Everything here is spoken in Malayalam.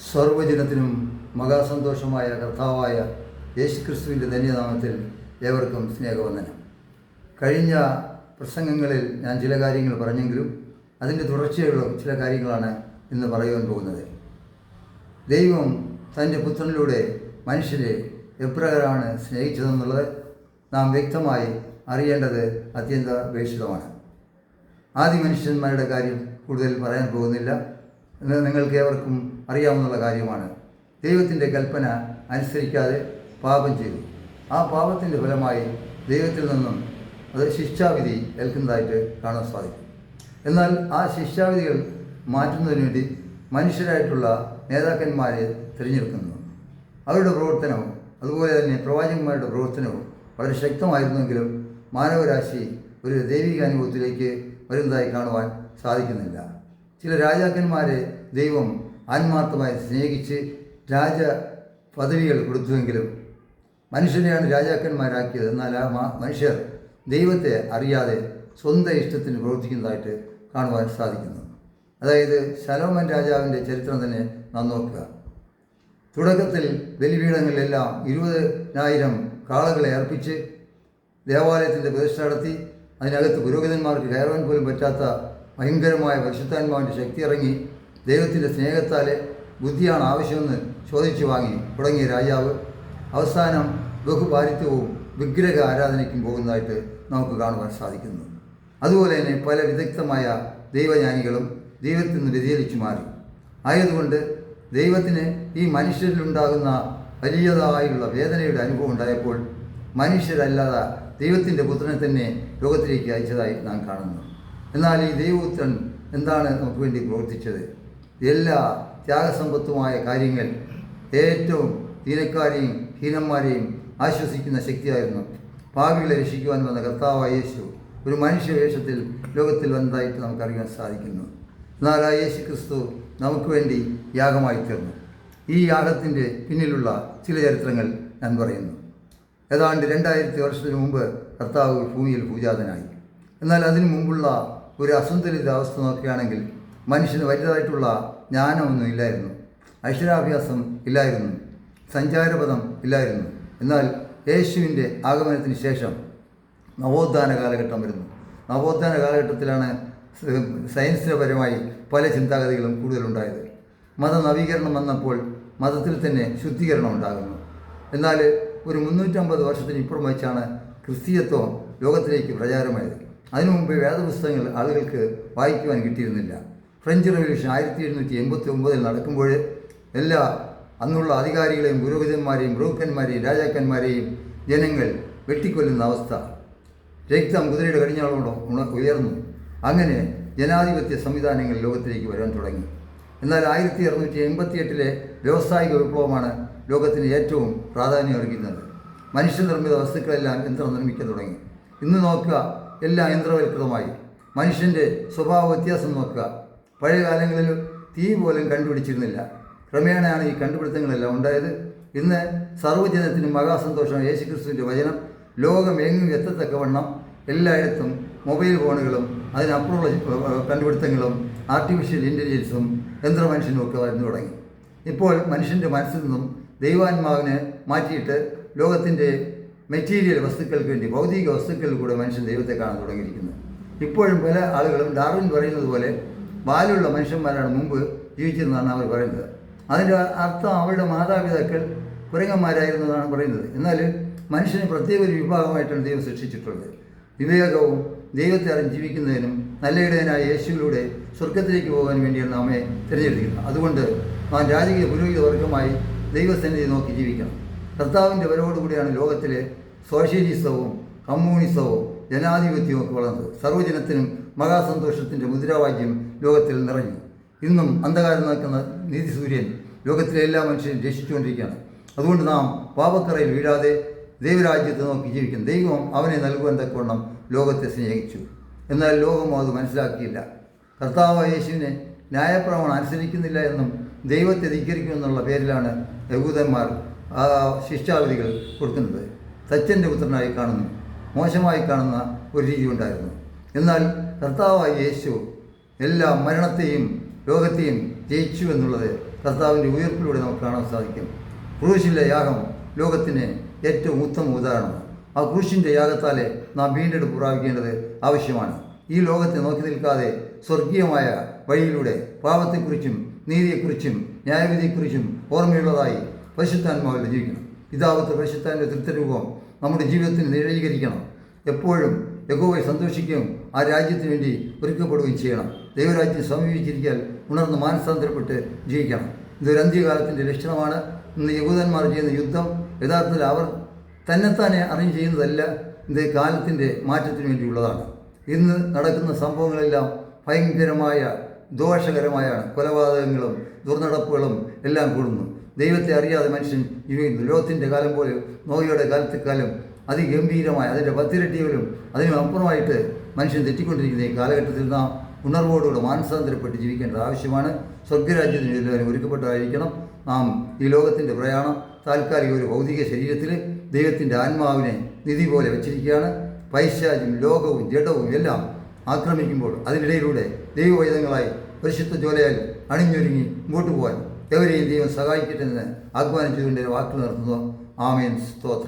സർവ്വജനത്തിനും മഹാസന്തോഷമായ കർത്താവായ യേശുക്രിസ്തുവിൻ്റെ ധന്യനാമത്തിൽ ഏവർക്കും സ്നേഹവന്ദനം. കഴിഞ്ഞ പ്രസംഗങ്ങളിൽ ഞാൻ ചില കാര്യങ്ങൾ പറഞ്ഞെങ്കിലും അതിൻ്റെ തുടർച്ചയുള്ള ചില കാര്യങ്ങളാണ് ഇന്ന് പറയുവാൻ പോകുന്നത്. ദൈവം തൻ്റെ പുത്രനിലൂടെ മനുഷ്യരെ എപ്രകാരമാണ് സ്നേഹിച്ചതെന്നുള്ളത് നാം വ്യക്തമായി അറിയേണ്ടത് അത്യന്താപേക്ഷിതമാണ്. ആദ്യ മനുഷ്യന്മാരുടെ കാര്യം കൂടുതൽ പറയാൻ പോകുന്നില്ല. നിങ്ങൾക്ക് ഏവർക്കും അറിയാവുന്ന കാര്യമാണ്. ദൈവത്തിൻ്റെ കൽപ്പന അനുസരിക്കാതെ പാപം ചെയ്തു. ആ പാപത്തിൻ്റെ ഫലമായി ദൈവത്തിൽ നിന്നും അത് ശിക്ഷാവിധി ഏൽക്കുന്നതായിട്ട് കാണാൻ സാധിക്കും. എന്നാൽ ആ ശിക്ഷാവിധികൾ മാറ്റുന്നതിന് വേണ്ടി മനുഷ്യരായിട്ടുള്ള നേതാക്കന്മാരെ തിരഞ്ഞെടുക്കുന്നു. അവരുടെ പ്രവർത്തനവും അതുപോലെ തന്നെ പ്രവാചകന്മാരുടെ പ്രവർത്തനവും വളരെ ശക്തമായിരുന്നെങ്കിലും മാനവരാശി ഒരു ദൈവിക അനുഭവത്തിലേക്ക് വരുന്നതായി കാണുവാൻ സാധിക്കുന്നില്ല. ചില രാജാക്കന്മാരെ ദൈവം ആത്മാർത്ഥമായി സ്നേഹിച്ച് രാജ പദവികൾ കൊടുത്തുവെങ്കിലും മനുഷ്യരെയാണ് രാജാക്കന്മാരാക്കിയത്. എന്നാൽ ആ മനുഷ്യർ ദൈവത്തെ അറിയാതെ സ്വന്തം ഇഷ്ടത്തിന് പ്രവർത്തിക്കുന്നതായിട്ട് കാണുവാൻ സാധിക്കുന്നു. അതായത് ശലോമൻ രാജാവിൻ്റെ ചരിത്രം തന്നെ നാം നോക്കുക. തുടക്കത്തിൽ ബലിപീഠങ്ങളിലെല്ലാം 20,000 കാളകളെ അർപ്പിച്ച് ദേവാലയത്തിൻ്റെ പ്രതിഷ്ഠ നടത്തി. അതിനകത്ത് പുരോഹിതന്മാർക്ക് കയറാൻ പോലും പറ്റാത്ത ഭയങ്കരമായ പരിശുദ്ധാത്മാവിൻ്റെ ശക്തി ഇറങ്ങി ദൈവത്തിൻ്റെ സ്നേഹത്താലെ ബുദ്ധിയാണ് ആവശ്യമെന്ന് ചോദിച്ചു വാങ്ങി തുടങ്ങിയ രാജാവ് അവസാനം ബഹുഭാരിത്വവും വിഗ്രഹ ആരാധനയ്ക്കും പോകുന്നതായിട്ട് നമുക്ക് കാണുവാൻ സാധിക്കുന്നു. അതുപോലെ തന്നെ പല വിദഗ്ധമായ ദൈവജ്ഞാനികളും ദൈവത്തിൽ നിന്ന് വ്യതിചലിച്ചു മാറി. ആയതുകൊണ്ട് ദൈവത്തിന് ഈ മനുഷ്യരിലുണ്ടാകുന്ന വലിയതായുള്ള വേദനയുടെ അനുഭവം ഉണ്ടായപ്പോൾ മനുഷ്യരല്ലാതെ ദൈവത്തിൻ്റെ പുത്രനെ തന്നെ ലോകത്തിലേക്ക് അയച്ചതായി നാം കാണുന്നു. എന്നാൽ ഈ ദൈവപുത്രൻ എന്താണ് നമുക്ക് വേണ്ടി പ്രവർത്തിച്ചത്? എല്ലാ ത്യാഗസമ്പത്തുമായ കാര്യങ്ങൾ ഏറ്റവും ദീനക്കാരെയും ഹീനന്മാരെയും ആശ്വസിക്കുന്ന ശക്തിയായിരുന്നു. പാപികളെ രക്ഷിക്കുവാൻ വന്ന കർത്താവായ യേശു ഒരു മനുഷ്യവേഷത്തിൽ ലോകത്തിൽ വന്നതായിട്ട് നമുക്കറിയാൻ സാധിക്കുന്നു. എന്നാൽ ആ യേശു ക്രിസ്തു നമുക്ക് വേണ്ടി യാഗമായി തീർന്നു. ഈ യാഗത്തിൻ്റെ പിന്നിലുള്ള ചില ചരിത്രങ്ങൾ ഞാൻ പറയുന്നു. ഏതാണ്ട് 2000 വർഷത്തിന് മുമ്പ് കർത്താവ് ഭൂമിയിൽ പൂജാതനായി. എന്നാൽ അതിനു മുമ്പുള്ള ഒരു അസന്തുലിത അവസ്ഥ നോക്കുകയാണെങ്കിൽ മനുഷ്യന് വലുതായിട്ടുള്ള ജ്ഞാനമൊന്നും ഇല്ലായിരുന്നു, അക്ഷരാഭ്യാസം ഇല്ലായിരുന്നു, സഞ്ചാരപഥം ഇല്ലായിരുന്നു. എന്നാൽ യേശുവിൻ്റെ ആഗമനത്തിന് ശേഷം നവോത്ഥാന കാലഘട്ടം വരുന്നു. നവോത്ഥാന കാലഘട്ടത്തിലാണ് സയൻസിപരമായി പല ചിന്താഗതികളും കൂടുതലുണ്ടായത്. മതനവീകരണം വന്നപ്പോൾ മതത്തിൽ തന്നെ ശുദ്ധീകരണം ഉണ്ടാകുന്നു. എന്നാൽ ഒരു 350 വർഷത്തിന് ഇപ്പുറം വെച്ചാണ് ക്രിസ്തീയത്വം ലോകത്തിലേക്ക് പ്രചാരമായത്. അതിനു മുമ്പ് വേദപുസ്തകങ്ങൾ ആളുകൾക്ക് വായിക്കുവാൻ കിട്ടിയിരുന്നില്ല. ഫ്രഞ്ച് റവല്യൂഷൻ 1789 നടക്കുമ്പോൾ എല്ലാ അന്നുള്ള അധികാരികളെയും പുരോഹിതന്മാരെയും പ്രഭുക്കന്മാരെയും രാജാക്കന്മാരെയും ജനങ്ങൾ വെട്ടിക്കൊല്ലുന്ന അവസ്ഥ. രക്തം കുതിരയുടെ കടിഞ്ഞാളോട് ഉയർന്നു. അങ്ങനെ ജനാധിപത്യ സംവിധാനങ്ങൾ ലോകത്തിലേക്ക് വരാൻ തുടങ്ങി. എന്നാൽ 1688 വ്യാവസായിക വിപ്ലവമാണ് ലോകത്തിന് ഏറ്റവും പ്രാധാന്യം അർഹിക്കുന്നത്. മനുഷ്യനിർമ്മിത വസ്തുക്കളെല്ലാം യന്ത്രം നിർമ്മിക്കാൻ തുടങ്ങി. ഇന്ന് നോക്കുക, എല്ലാം യന്ത്രവൽകൃതമായി. മനുഷ്യൻ്റെ സ്വഭാവ വ്യത്യാസം നോക്കുക. പഴയ കാലങ്ങളിൽ തീ പോലും കണ്ടുപിടിച്ചിരുന്നില്ല. ക്രമേണയാണ് ഈ കണ്ടുപിടുത്തങ്ങളെല്ലാം ഉണ്ടായത്. ഇന്ന് സർവ്വജനത്തിനും മഹാസന്തോഷം. യേശുക്രിസ്തുവിൻ്റെ വചനം ലോകമെങ്ങും എത്തത്തക്കവണ്ണം എല്ലായിടത്തും മൊബൈൽ ഫോണുകളും അതിനപ്പുറമുള്ള കണ്ടുപിടുത്തങ്ങളും ആർട്ടിഫിഷ്യൽ ഇൻ്റലിജൻസും യന്ത്രമനുഷ്യനും ഒക്കെ വന്നു തുടങ്ങി. ഇപ്പോൾ മനുഷ്യൻ്റെ മനസ്സിൽ നിന്നും ദൈവാത്മാവിനെ മാറ്റിയിട്ട് ലോകത്തിൻ്റെ മെറ്റീരിയൽ വസ്തുക്കൾക്ക് വേണ്ടി ഭൗതിക വസ്തുക്കളിൽ കൂടെ മനുഷ്യൻ ദൈവത്തെ കാണാൻ തുടങ്ങിയിരിക്കുന്നു. ഇപ്പോഴും പല ആളുകളും ഡാർവിൻ പറയുന്നത് പോലെ ബാലുള്ള മനുഷ്യന്മാരാണ് മുമ്പ് ജീവിച്ചിരുന്നതാണ് അവർ പറയുന്നത്. അതിൻ്റെ അർത്ഥം അവരുടെ മാതാപിതാക്കൾ കുരങ്ങന്മാരായിരുന്നതാണ് പറയുന്നത്. എന്നാൽ മനുഷ്യന് പ്രത്യേക ഒരു വിഭാഗമായിട്ടാണ് ദൈവം സൃഷ്ടിച്ചിട്ടുള്ളത്. വിവേകവും ദൈവത്തെ അറിഞ്ഞ് ജീവിക്കുന്നതിനും നല്ല ഇടയനായ യേശുവിലൂടെ സ്വർഗത്തിലേക്ക് പോകാൻ വേണ്ടിയാണ് നമ്മെ തിരഞ്ഞെടുക്കുന്നത്. അതുകൊണ്ട് നാം രാജകീയ പുരോഹിത വർഗമായി ദൈവസന്നിധി നോക്കി ജീവിക്കണം. കർത്താവിൻ്റെ വരവോടുകൂടിയാണ് ലോകത്തിലെ സോഷ്യലിസവും കമ്മ്യൂണിസവും ജനാധിപത്യവും ഒക്കെ വളർന്നത്. സർവ്വജനത്തിനും മഹാസന്തോഷത്തിൻ്റെ മുദ്രാവാക്യം ലോകത്തിൽ നിറഞ്ഞു. ഇന്നും അന്ധകാരം നിൽക്കുന്ന നീതിസൂര്യൻ ലോകത്തിലെ എല്ലാ മനുഷ്യരും രക്ഷിച്ചുകൊണ്ടിരിക്കുകയാണ്. അതുകൊണ്ട് നാം പാപക്കറയിൽ വീഴാതെ ദൈവരാജ്യത്തെ നോക്കി ജീവിക്കണം. ദൈവം അവനെ നൽകുവാൻ തക്കവണ്ണം ലോകത്തെ സ്നേഹിച്ചു. എന്നാൽ ലോകം അത് മനസ്സിലാക്കിയില്ല. കർത്താവ് യേശുവിനെ ന്യായപ്രമാണം അനുസരിക്കുന്നില്ല എന്നും ദൈവത്തെ ധിക്കരിക്കുമെന്നുള്ള പേരിലാണ് യഹൂദന്മാർ ശിക്ഷാവിധികൾ കൊടുക്കുന്നത്. തച്ചൻ്റെ പുത്രനായി കാണുന്നു, മോശമായി കാണുന്ന ഒരു രീതി ഉണ്ടായിരുന്നു. എന്നാൽ കർത്താവായ യേശു എല്ലാ മരണത്തെയും രോഗത്തെയും ജയിച്ചു എന്നുള്ളത് കർത്താവിൻ്റെ ഉയർപ്പിലൂടെ നമുക്ക് കാണാൻ സാധിക്കും. ക്രൂശിലെ യാഗം ലോകത്തിന് ഏറ്റവും ഉത്തമ ഉദാഹരണമാണ്. ആ ക്രൂശിൻ്റെ യാഗത്താലെ നാം വീണ്ടെടുപ്പ് പ്രാപിക്കേണ്ടത് ആവശ്യമാണ്. ഈ ലോകത്തെ നോക്കി നിൽക്കാതെ സ്വർഗീയമായ വഴിയിലൂടെ പാപത്തെക്കുറിച്ചും നീതിയെക്കുറിച്ചും ന്യായവിധിയെക്കുറിച്ചും ഓർമ്മയുള്ളതായി പരിശുദ്ധാത്മാവിൽ ജീവിക്കണം. പിതാവത്തെ പരിശുദ്ധാൻ്റെ തൃത്വരൂപം നമ്മുടെ ജീവിതത്തിൽ നിഴലീകരിക്കണം. എപ്പോഴും യഹോവയെ സന്തോഷിക്കുകയും ആ രാജ്യത്തിന് വേണ്ടി ഒരുക്കപ്പെടുകയും ചെയ്യണം. ദൈവരാജ്യം സമീപിച്ചിരിക്കാൻ ഉണർന്ന് മാനസാന്തരപ്പെട്ട് ജീവിക്കണം. ഇതൊരു അന്ത്യകാലത്തിൻ്റെ ലക്ഷണമാണ്. ഇന്ന് യഹൂദന്മാർ ചെയ്യുന്ന യുദ്ധം യഥാർത്ഥത്തിൽ അവർ തന്നെത്താനെ അറിഞ്ഞ് ചെയ്യുന്നതല്ല, ഇത് കാലത്തിൻ്റെ മാറ്റത്തിന് വേണ്ടിയുള്ളതാണ്. ഇന്ന് നടക്കുന്ന സംഭവങ്ങളെല്ലാം ഭയങ്കരമായ ദോഷകരമായാണ്. കൊലപാതകങ്ങളും ദുർനടപ്പുകളും എല്ലാം കൂടുന്നു. ദൈവത്തെ അറിയാതെ മനുഷ്യൻ ജീവിക്കുന്നു. ലോകത്തിൻ്റെ കാലം പോലെ നോയയുടെ കാലത്തെക്കാലം അതിഗംഭീരമായ അതിൻ്റെ 10 ഇരട്ടിയിലും അതിനും അപ്പുറമായിട്ട് മനുഷ്യൻ തെറ്റിക്കൊണ്ടിരിക്കുന്ന ഈ കാലഘട്ടത്തിൽ നാം ഉണർവോടുകൂടെ മാനസാന്തരപ്പെട്ട് ജീവിക്കേണ്ടത് ആവശ്യമാണ്. സ്വർഗരാജ്യത്തിന് എല്ലാവരും ഒരുക്കപ്പെട്ടതായിരിക്കണം. നാം ഈ ലോകത്തിൻ്റെ പ്രയാണം താൽക്കാലിക ഒരു ഭൗതിക ശരീരത്തിൽ ദൈവത്തിൻ്റെ ആത്മാവിനെ നിധി പോലെ വെച്ചിരിക്കുകയാണ്. പൈശാചും ലോകവും ജഡവും എല്ലാം ആക്രമിക്കുമ്പോൾ അതിനിടയിലൂടെ ദൈവവൈദങ്ങളായി പരിശുദ്ധ ജോലയാൽ അണിഞ്ഞൊരുങ്ങി മുമ്പോട്ട് പോകാൻ എവരെയും ദൈവം സഹായിക്കട്ടെ എന്ന് ആഹ്വാനം ചെയ്തുകൊണ്ട് വാക്കുകൾ നടത്തുന്നു. ആമേൻ. സ്തോത്രം.